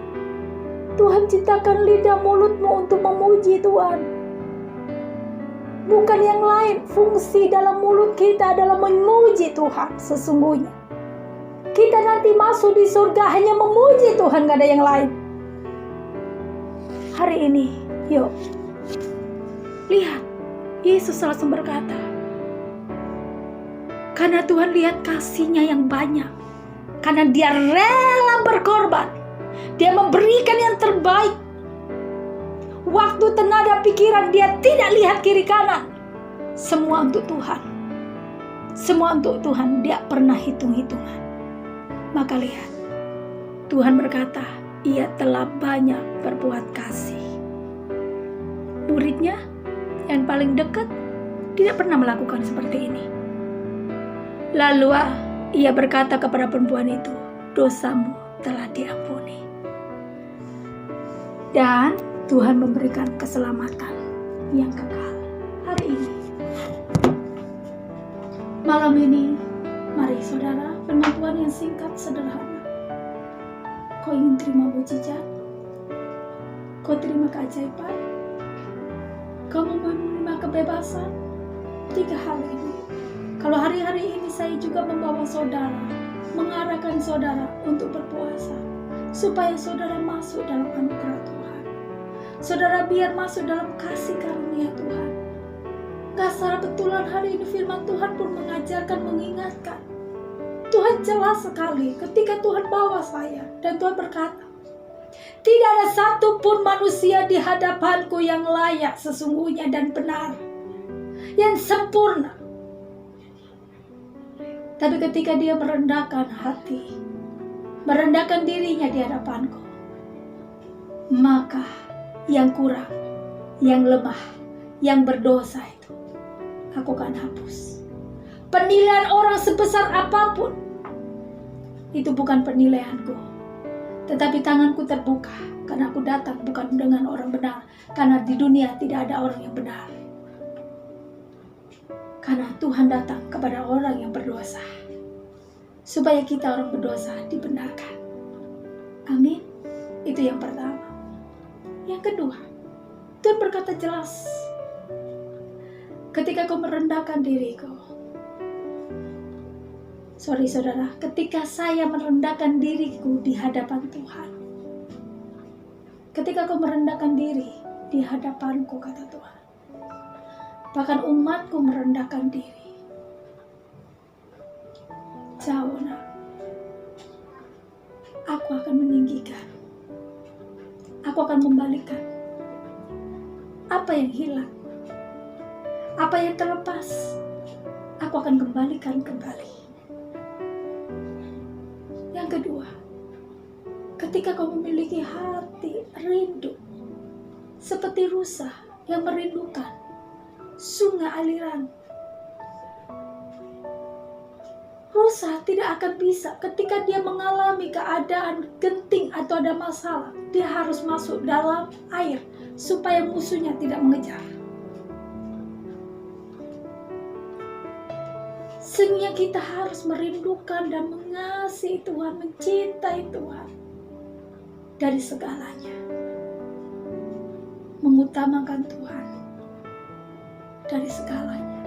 Tuhan ciptakan lidah mulutmu untuk memuji Tuhan. bukan yang lain. Fungsi dalam mulut kita adalah memuji Tuhan sesungguhnya. Kita nanti masuk di surga hanya memuji Tuhan, gak ada yang lain. Hari ini, yuk, lihat, Yesus langsung berkata, karena Tuhan lihat kasih-Nya yang banyak, karena Dia rela berkorban, Dia memberikan yang terbaik. Waktu, tenaga, pikiran Dia tidak lihat kiri kanan. Semua untuk Tuhan. Semua untuk Tuhan, Dia pernah hitung-hitungan. Maka lihat, Tuhan berkata, Ia telah banyak berbuat kasih. Muridnya yang paling dekat tidak pernah melakukan seperti ini. Lalu Ia berkata kepada perempuan itu, dosamu telah diampuni. Dan Tuhan memberikan keselamatan yang kekal. Hari ini, malam ini, mari saudara, firman Tuhan yang singkat sederhana. Kau ingin terima mujizat? Kau terima keajaiban? Kau mau menerima kebebasan? 3 hal ini. Kalau hari-hari ini saya juga membawa saudara, mengarahkan saudara untuk berpuasa, supaya saudara masuk dalam anugerah Tuhan. Saudara biar masuk dalam kasih karunia Tuhan. Gak salah betulan hari ini firman Tuhan pun mengajarkan, mengingatkan. Tuhan jelas sekali ketika Tuhan bawa saya dan Tuhan berkata, tidak ada satupun manusia di hadapanku yang layak sesungguhnya dan benar, yang sempurna. Tapi ketika dia merendahkan hati, merendahkan dirinya di hadapanku, maka yang kurang, yang lemah, yang berdosa itu aku akan hapus. Penilaian orang sebesar apapun, itu bukan penilaianku. Tetapi tanganku terbuka, karena aku datang bukan dengan orang benar. Karena di dunia tidak ada orang yang benar. Karena Tuhan datang kepada orang yang berdosa, supaya kita orang berdosa dibenarkan. Amin. Itu yang pertama. Yang kedua, Tuhan berkata jelas, ketika kau merendahkan diriku. Saudara, ketika saya merendahkan diriku di hadapan Tuhan, ketika kau merendahkan diri di hadapanku, kata Tuhan, bahkan umatku merendahkan diri, jauh nak, aku akan meninggikan, aku akan membalikan apa yang hilang, apa yang terlepas, aku akan kembalikan kembali. Yang kedua, ketika kau memiliki hati rindu seperti rusa yang merindukan sungai aliran. Rusa tidak akan bisa ketika dia mengalami keadaan genting atau ada masalah, dia harus masuk dalam air supaya musuhnya tidak mengejar. Sehingga kita harus merindukan dan mengasihi Tuhan, mencintai Tuhan dari segalanya. Mengutamakan Tuhan dari segalanya.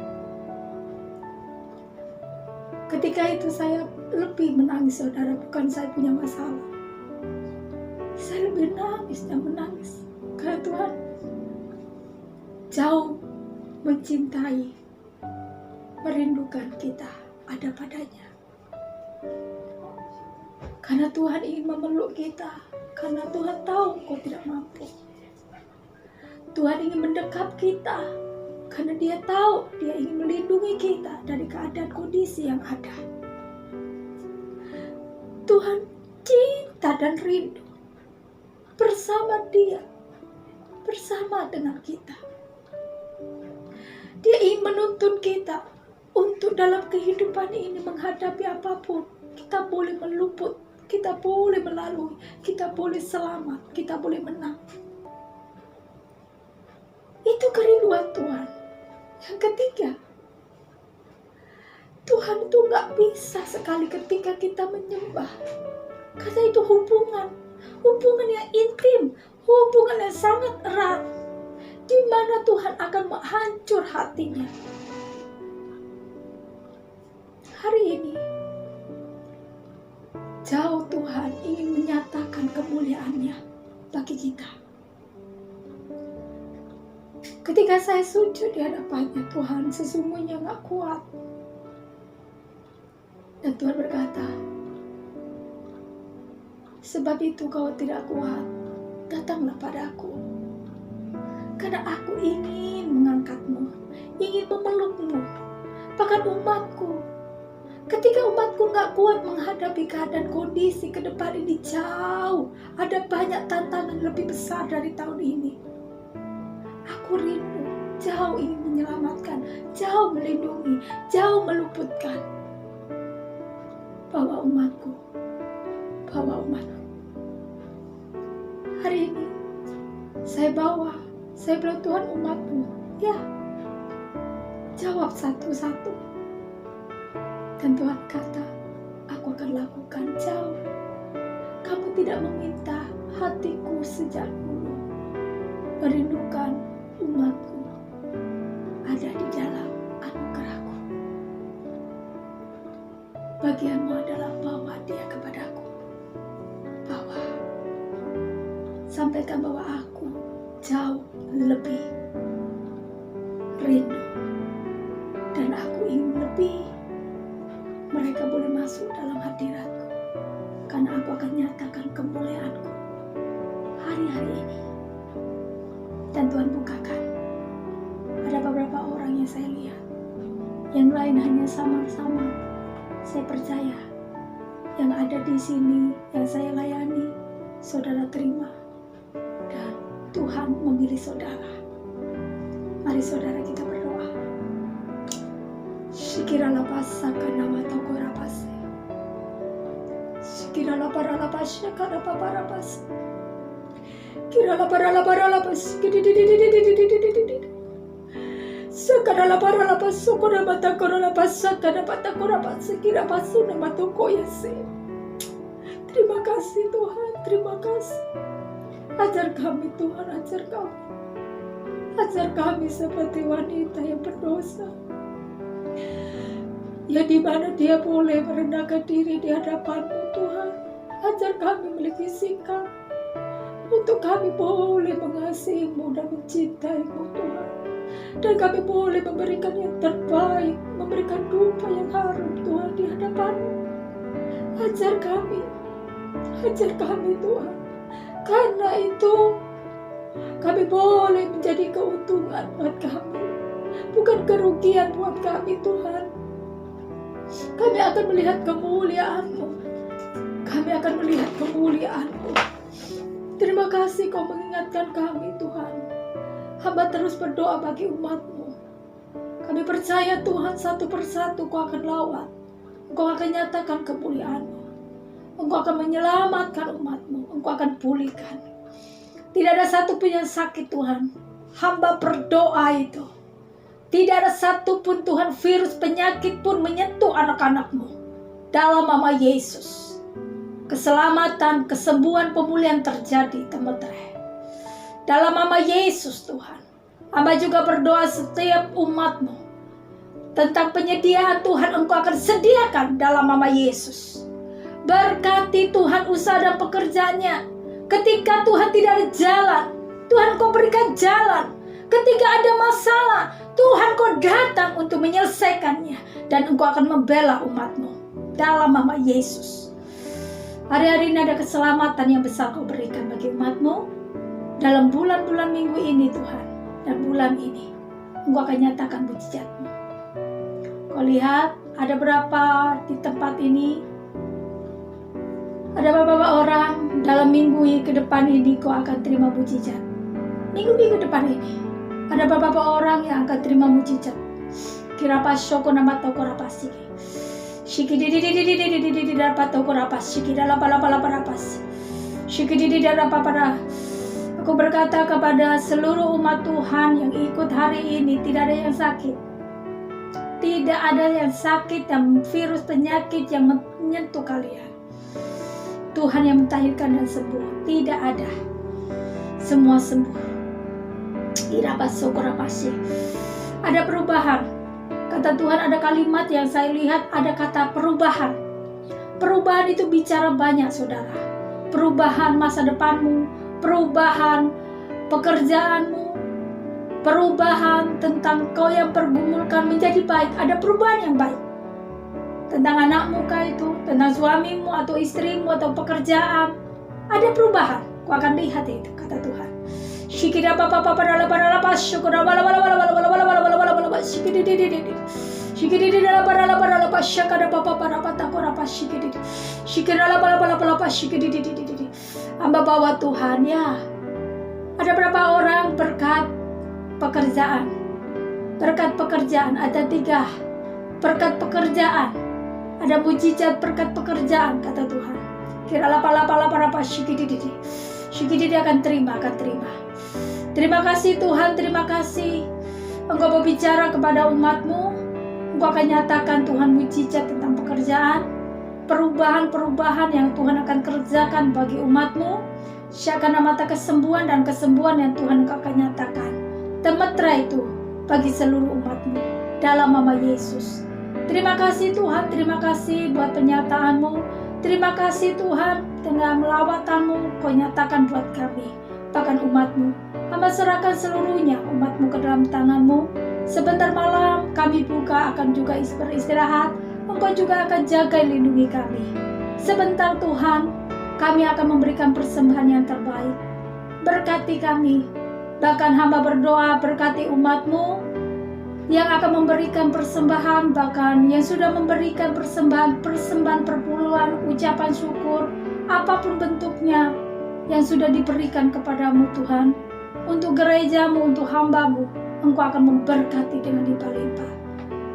Ketika itu saya lebih menangis, saudara, bukan saya punya masalah. Saya lebih nangis dan menangis. Karena Tuhan jauh mencintai, merindukan kita ada padanya. Karena Tuhan ingin memeluk kita. Karena Tuhan tahu kau tidak mampu. Tuhan ingin mendekap kita. Karena dia tahu dia ingin melindungi kita dari keadaan kondisi yang ada. Tuhan cinta dan rindu bersama dia, bersama dengan kita. Dia ingin menuntun kita untuk dalam kehidupan ini menghadapi apapun. Kita boleh meluput, kita boleh melalui, kita boleh selamat, kita boleh menang. Itu kerinduan Tuhan. Yang ketiga, Tuhan itu gak bisa sekali ketika kita menyembah. Karena itu hubungan yang intim, hubungan yang sangat erat. Di mana bagaimana Tuhan akan menghancur hatinya. Hari ini, jauh Tuhan ingin menyatakan kemuliaan-Nya bagi kita. Ketika saya sujud di hadapan-Nya, Tuhan sesungguhnya gak kuat. Dan Tuhan berkata, sebab itu kau tidak kuat, datanglah padaku. Karena aku ingin mengangkatmu, ingin memelukmu, bahkan umatku. Ketika umatku gak kuat menghadapi keadaan kondisi ke depan ini jauh, ada banyak tantangan lebih besar dari tahun ini. Aku rindu, jauh ingin menyelamatkan, jauh melindungi, jauh meluputkan. Bawa umatku. Hari ini, saya bilang Tuhan umatmu, ya, jawab satu-satu. Dan Tuhan kata, aku akan lakukan jauh. Kamu tidak meminta, hatiku sejak dulu merindukan umatku ada di dalam anugerahku. Bagianmu adalah bawa dia kepadaku. Bawa. Sampaikan bahwa aku jauh lebih rindu. Dan aku ingin lebih. Mereka boleh masuk dalam hadiratku. Karena aku akan nyatakan kemuliaanku hari-hari ini. Dan Tuhan bukakan. Ada beberapa orang yang saya lihat. Yang lain hanya samar-samar. Saya percaya. Yang ada di sini, yang saya layani, saudara terima. Dan Tuhan memilih saudara. Mari saudara kita berdoa. Shikirala pasaka nama toko rapase. Shikirala parala pasaka na paparapas. Kirala parala pas. Sakarala parala pasoko na matakora pasaka na patakora pasikira pasuna matoko yase. Terima kasih Tuhan, terima kasih. Ajar kami Tuhan, ajar kami. Ajar kami seperti wanita yang berdosa. Ya di mana dia boleh merendahkan diri di hadapan-Mu Tuhan. Ajar kami memiliki sikap untuk kami boleh mengasihi-Mu dan mencintai-Mu Tuhan. Dan kami boleh memberikan yang terbaik, memberikan dupa yang harum Tuhan di hadapan-Mu. Ajar kami Tuhan. Karena itu kami boleh menjadi keuntungan buat kami, bukan kerugian buat kami Tuhan. Kami akan melihat kemuliaan-Mu. Terima kasih Kau mengingatkan kami Tuhan. Hamba terus berdoa bagi umat-Mu. Kami percaya Tuhan satu persatu Kau akan lawat. Engkau akan nyatakan kemuliaan-Mu. Engkau akan menyelamatkan umat-Mu. Engkau akan pulihkan. Tidak ada satu pun yang sakit Tuhan. Hamba berdoa itu. Tidak ada satu pun Tuhan virus penyakit pun menyentuh anak-anak-Mu. Dalam nama Yesus. Keselamatan, kesembuhan, pemulihan terjadi teman-teman. Dalam nama Yesus Tuhan. Hamba juga berdoa setiap umat-Mu. Tentang penyediaan Tuhan Engkau akan sediakan dalam nama Yesus. Berkati Tuhan usaha dan pekerjaannya. Ketika Tuhan tidak ada jalan, Tuhan Kau berikan jalan. Ketika ada masalah, Tuhan Kau datang untuk menyelesaikannya. Dan Engkau akan membela umat-Mu. Dalam nama Yesus. Hari-hari ini ada keselamatan yang besar Kau berikan bagi umat-Mu. Dalam bulan-bulan minggu ini Tuhan. Dan bulan ini. Engkau akan nyatakan mujizat-Mu. Kau lihat ada berapa di tempat ini. Ada beberapa orang dalam minggu ke depan ini Kau akan terima mujizat. Minggu-minggu depan ini. Ada beberapa orang yang akan terima mujizat. Kirapa syoko nama toko rapasi. Shiki di dapat toko rapas. Shiki dalam rapas. Shiki di dalam para. Aku berkata kepada seluruh umat Tuhan yang ikut hari ini, tidak ada yang sakit. Tidak ada yang sakit, yang virus penyakit yang menyentuh kalian. Tuhan yang mentahirkan dan sembuh. Tidak ada. Semua sembuh. Ada perubahan. Kata Tuhan, ada kalimat yang saya lihat, ada kata perubahan. Perubahan itu bicara banyak, saudara. Perubahan masa depanmu, perubahan pekerjaanmu, perubahan tentang kau yang pergumulkan menjadi baik. Ada perubahan yang baik. Tentang anakmu kah itu, tentang suamimu atau istrimu atau pekerjaan. Ada perubahan. Kau akan lihat itu, kata Tuhan. Shikira papa papa dala dala pas syukur bala bala bala bala bala bala bala bala bala shikiri di shikiri dala bala pas syakada papa pada pata kora pas shikiri shikira bala bala bala pas shikiri di hamba bawa Tuhan ya. Ada berapa orang berkat pekerjaan? Berkat pekerjaan ada 3. Berkat pekerjaan. Ada mujizat berkat pekerjaan, kata Tuhan. Kira lapa para pas shikiri dia akan terima. Terima kasih Tuhan, terima kasih. Engkau berbicara kepada umatmu. Engkau akan nyatakan Tuhan mujizat tentang pekerjaan. Perubahan-perubahan yang Tuhan akan kerjakan bagi umatmu. Syakana mata kesembuhan dan kesembuhan yang Tuhan akan nyatakan. Temetra itu bagi seluruh umatmu. Dalam nama Yesus. Terima kasih Tuhan, terima kasih buat penyataanmu. Terima kasih Tuhan dengan lawatanmu Kau nyatakan buat kami, bahkan umatmu. Hamba serahkan seluruhnya umatmu ke dalam tanganmu. Sebentar malam kami buka akan juga beristirahat. Engkau juga akan jaga lindungi kami. Sebentar Tuhan, kami akan memberikan persembahan yang terbaik. Berkati kami. Bahkan hamba berdoa berkati umatmu yang akan memberikan persembahan, bahkan yang sudah memberikan persembahan perpuluhan, ucapan syukur, apapun bentuknya yang sudah diberikan kepadamu Tuhan, untuk gerejamu, untuk hambamu, Engkau akan memberkati dengan limpah-limpah.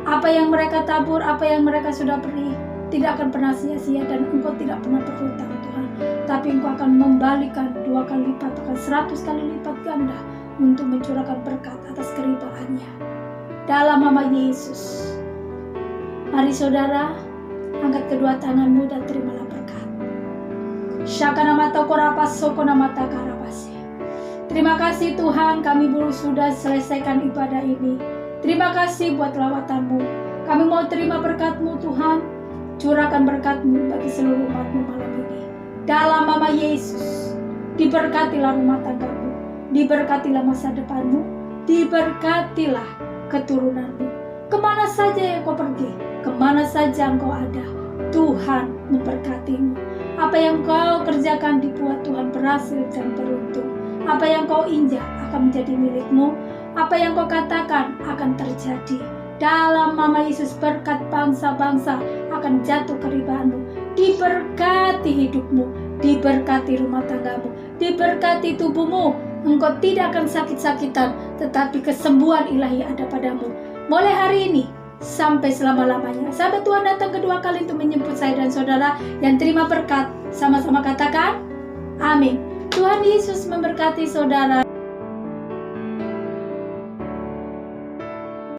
Apa yang mereka tabur, apa yang mereka sudah beri, tidak akan pernah sia-sia dan Engkau tidak pernah berhutang Tuhan. Tapi Engkau akan membalikan 2 kali lipat, bahkan 100 kali lipat ganda untuk mencurahkan berkat atas keribaannya. Dalam nama Yesus. Mari saudara, angkat kedua tanganmu dan terimalah berkat. Syakana mata korapas sokona mata karapase. Terima kasih Tuhan, kami baru sudah selesaikan ibadah ini. Terima kasih buat lawatanmu. Kami mau terima berkat-Mu Tuhan. Curahkan berkat-Mu bagi seluruh umat-Mu malam ini. Dalam nama Yesus, diberkatilah rumah tanggamu, diberkatilah masa depanmu, diberkatilah keturunanmu. Kemana saja yang kau pergi, kemana saja engkau ada, Tuhan memberkatimu. Apa yang kau kerjakan dibuat Tuhan berhasil dan beruntung. Apa yang kau injak akan menjadi milikmu. Apa yang kau katakan akan terjadi. Dalam nama Yesus, berkat bangsa-bangsa akan jatuh keribaanmu. Diberkati hidupmu, diberkati rumah tanggamu, diberkati tubuhmu. Engkau tidak akan sakit-sakitan, tetapi kesembuhan ilahi ada padamu. Mulai hari ini sampai selama-lamanya. Sampai Tuhan datang kedua kali untuk menjemput saya dan saudara yang terima berkat. Sama-sama katakan, amin. Tuhan Yesus memberkati saudara.